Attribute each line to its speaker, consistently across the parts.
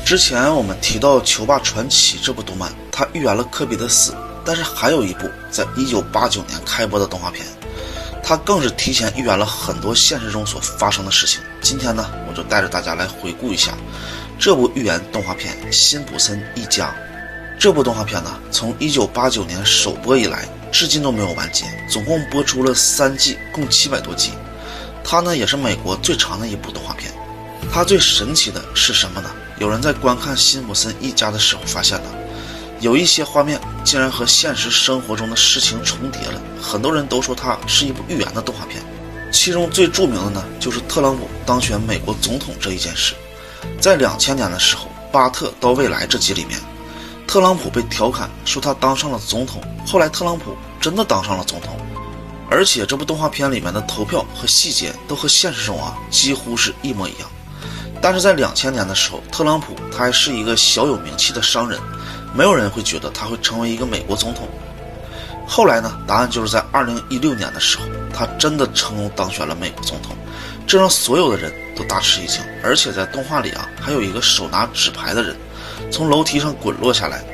Speaker 1: 之前我们提到《球霸传奇》这部动漫，它预言了科比的死，但是还有一部在1989年开播的动画片，它更是提前预言了很多现实中所发生的事情。今天呢，我就带着大家来回顾一下这部预言动画片《辛普森一家》。这部动画片呢，从1989年首播以来，至今都没有完结，总共播出了3季，共700多集。它呢，也是美国最长的一部动画片。它最神奇的是什么呢？有人在观看《辛普森一家》的时候发现了，有一些画面竟然和现实生活中的事情重叠了。很多人都说它是一部预言的动画片。其中最著名的呢，就是特朗普当选美国总统这一件事。在2000年的时候，巴特到未来这集里面，特朗普被调侃说他当上了总统，后来特朗普真的当上了总统。而且这部动画片里面的投票和细节都和现实中几乎是一模一样。但是在2000年的时候，特朗普他还是一个小有名气的商人，没有人会觉得他会成为一个美国总统。后来呢，答案就是在2016年的时候，他真的成功当选了美国总统，这让所有的人都大吃一惊。而且在动画里还有一个手拿纸牌的人从楼梯上滚落下来。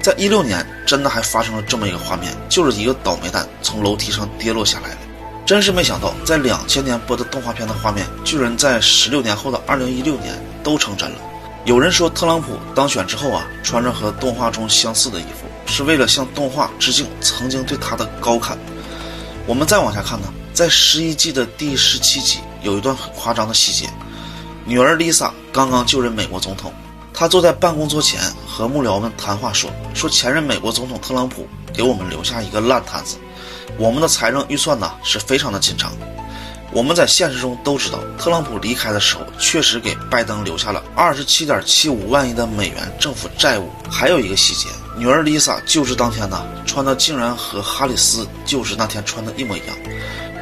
Speaker 1: 在16年真的还发生了这么一个画面，就是一个倒霉蛋从楼梯上跌落下来了。真是没想到，在2000年播的动画片的画面，居然在16年后的2016年都成真了。有人说特朗普当选之后穿着和动画中相似的衣服，是为了向动画致敬曾经对他的高看。我们再往下看呢，在11季的第17集有一段很夸张的细节，女儿 Lisa 刚刚就任美国总统，她坐在办公桌前和幕僚们谈话说前任美国总统特朗普给我们留下一个烂摊子，我们的财政预算呢是非常的紧张。我们在现实中都知道，特朗普离开的时候确实给拜登留下了27.75万亿的美元政府债务。还有一个细节，女儿 Lisa 就职当天呢，穿的竟然和哈里斯就职那天穿的一模一样。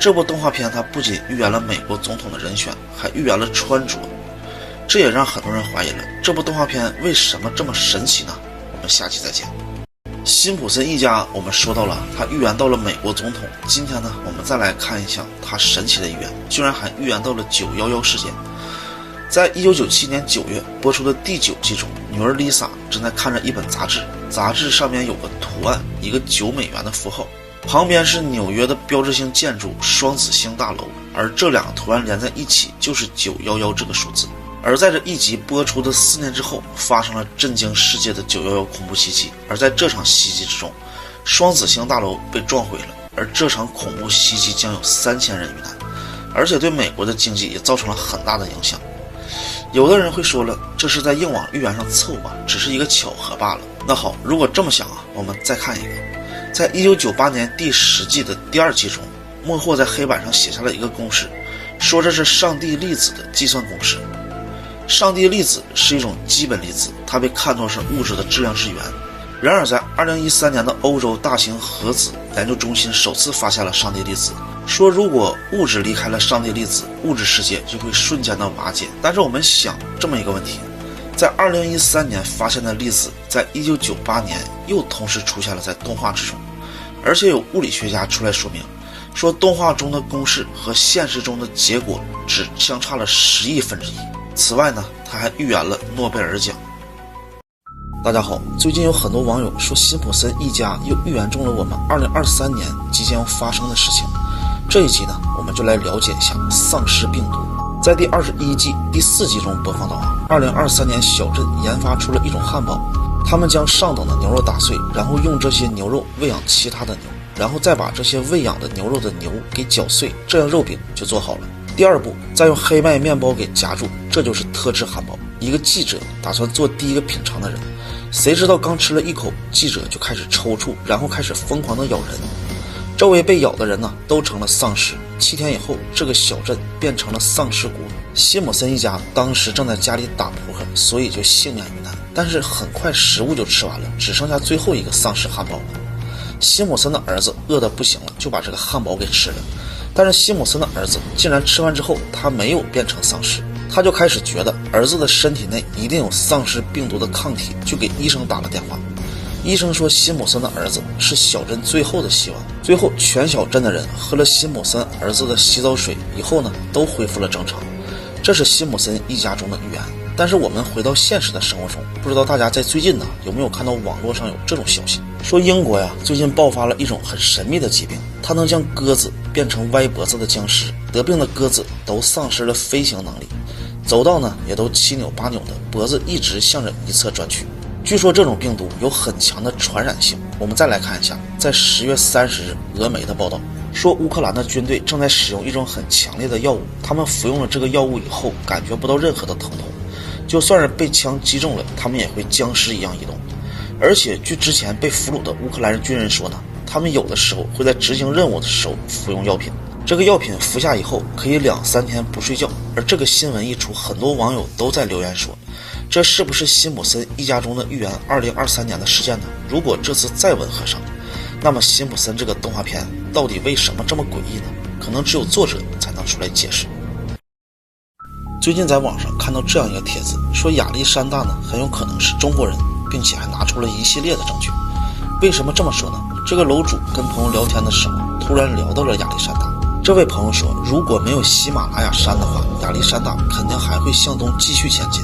Speaker 1: 这部动画片它不仅预言了美国总统的人选，还预言了穿着，这也让很多人怀疑了这部动画片为什么这么神奇呢？我们下期再见。辛普森一家我们说到了，他预言到了美国总统。今天呢，我们再来看一下他神奇的预言，居然还预言到了911事件。在1997年9月播出的第9季中，女儿 Lisa 正在看着一本杂志，杂志上面有个图案，一个9美元的符号，旁边是纽约的标志性建筑双子星大楼，而这两个图案连在一起就是911这个数字。而在这一集播出的4年之后，发生了震惊世界的911恐怖袭击。而在这场袭击之中，双子星大楼被撞毁了，而这场恐怖袭击将有3000人遇难，而且对美国的经济也造成了很大的影响。有的人会说了，这是在硬往预言上凑吧，只是一个巧合罢了。那好，如果这么想我们再看一个，在1998年第10季的第2季中，莫霍在黑板上写下了一个公式，说这是上帝粒子的计算公式。上帝粒子是一种基本粒子，它被看作是物质的质量之源。然而在2013年的欧洲大型核子研究中心首次发现了上帝粒子，说如果物质离开了上帝粒子，物质世界就会瞬间的瓦解。但是我们想这么一个问题，在2013年发现的粒子，在1998年又同时出现了在动画之中，而且有物理学家出来说明，说动画中的公式和现实中的结果只相差了10亿分之一。此外呢，他还预言了诺贝尔奖。大家好，最近有很多网友说辛普森一家又预言中了我们2023年即将要发生的事情。这一集呢，我们就来了解一下丧尸病毒。在第21季第4集中播放到2023年小镇研发出了一种汉堡，他们将上等的牛肉打碎，然后用这些牛肉喂养其他的牛，然后再把这些喂养的牛肉的牛给搅碎，这样肉饼就做好了。第2步，再用黑麦面包给夹住，这就是特制汉堡。一个记者打算做第一个品尝的人，谁知道刚吃了一口，记者就开始抽搐，然后开始疯狂的咬人。周围被咬的人呢，都成了丧尸。7天以后，这个小镇变成了丧尸国。辛普森一家当时正在家里打扑克，所以就幸免于难。但是很快食物就吃完了，只剩下最后一个丧尸汉堡了。辛普森的儿子饿得不行了，就把这个汉堡给吃了。但是辛普森的儿子竟然吃完之后，他没有变成丧尸，他就开始觉得儿子的身体内一定有丧尸病毒的抗体，就给医生打了电话。医生说辛普森的儿子是小镇最后的希望。最后全小镇的人喝了辛普森儿子的洗澡水以后呢，都恢复了正常。这是辛普森一家中的预言。但是我们回到现实的生活中，不知道大家在最近呢有没有看到网络上有这种消息，说英国呀最近爆发了一种很神秘的疾病，它能将鸽子变成歪脖子的僵尸，得病的鸽子都丧失了飞行能力，走道呢也都七扭八扭的，脖子一直向着一侧转曲。据说这种病毒有很强的传染性。我们再来看一下，在10月30日俄媒的报道说，乌克兰的军队正在使用一种很强烈的药物，他们服用了这个药物以后感觉不到任何的疼痛，就算是被枪击中了，他们也会僵尸一样移动。而且据之前被俘虏的乌克兰军人说呢，他们有的时候会在执行任务的时候服用药品，这个药品服下以后可以2-3天不睡觉。而这个新闻一出，很多网友都在留言说，这是不是辛普森一家中的预言2023年的事件呢？如果这次再吻合上，那么辛普森这个动画片到底为什么这么诡异呢？可能只有作者才能出来解释。最近在网上看到这样一个帖子，说亚历山大呢很有可能是中国人，并且还拿出了一系列的证据。为什么这么说呢？这个楼主跟朋友聊天的时候，突然聊到了亚历山大。这位朋友说，如果没有喜马拉雅山的话，亚历山大肯定还会向东继续前进。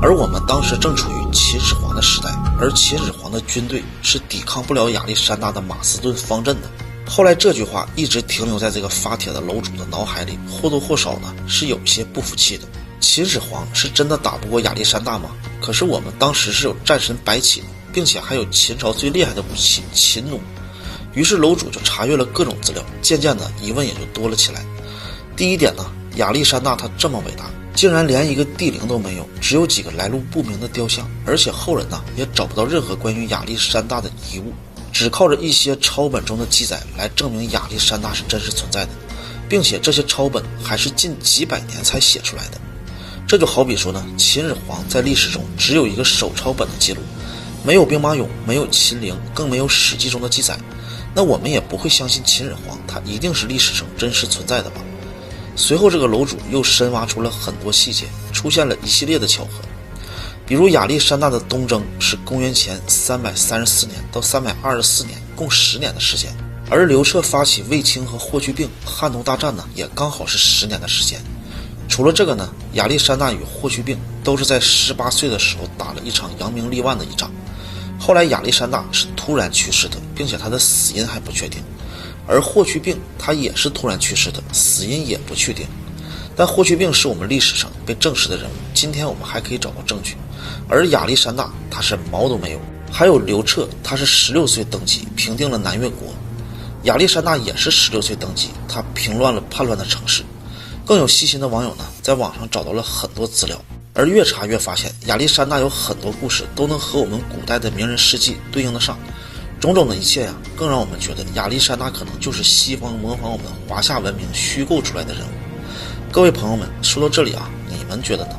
Speaker 1: 而我们当时正处于秦始皇的时代，而秦始皇的军队是抵抗不了亚历山大的马斯顿方阵的。后来这句话一直停留在这个发帖的楼主的脑海里，或多或少呢是有些不服气的。秦始皇是真的打不过亚历山大吗？可是我们当时是有战神白起，并且还有秦朝最厉害的武器秦弩。于是楼主就查阅了各种资料，渐渐的疑问也就多了起来。第一点呢，亚历山大他这么伟大，竟然连一个帝陵都没有，只有几个来路不明的雕像，而且后人呢也找不到任何关于亚历山大的遗物，只靠着一些抄本中的记载来证明亚历山大是真实存在的，并且这些抄本还是近几百年才写出来的。这就好比说呢，秦始皇在历史中只有一个手抄本的记录，没有兵马俑，没有秦陵，更没有史记中的记载，那我们也不会相信秦始皇他一定是历史上真实存在的吧。随后这个楼主又深挖出了很多细节，出现了一系列的巧合。比如亚历山大的东征是公元前334年到324年，共10年的时间，而刘彻发起卫青和霍去病汉东大战呢，也刚好是10年的时间。除了这个呢，亚历山大与霍去病都是在18岁的时候打了一场扬名立万的一仗。后来亚历山大是突然去世的，并且他的死因还不确定，而霍去病他也是突然去世的，死因也不确定。但霍去病是我们历史上被证实的人物，今天我们还可以找到证据。而亚历山大他是毛都没有。还有刘彻，他是16岁登基平定了南越国，亚历山大也是16岁登基，他平乱了叛乱的城市。更有细心的网友呢，在网上找到了很多资料，而越查越发现亚历山大有很多故事都能和我们古代的名人事迹对应得上。种种的一切呀，更让我们觉得亚历山大可能就是西方模仿我们华夏文明虚构出来的人物。各位朋友们，说到这里啊，你们觉得呢？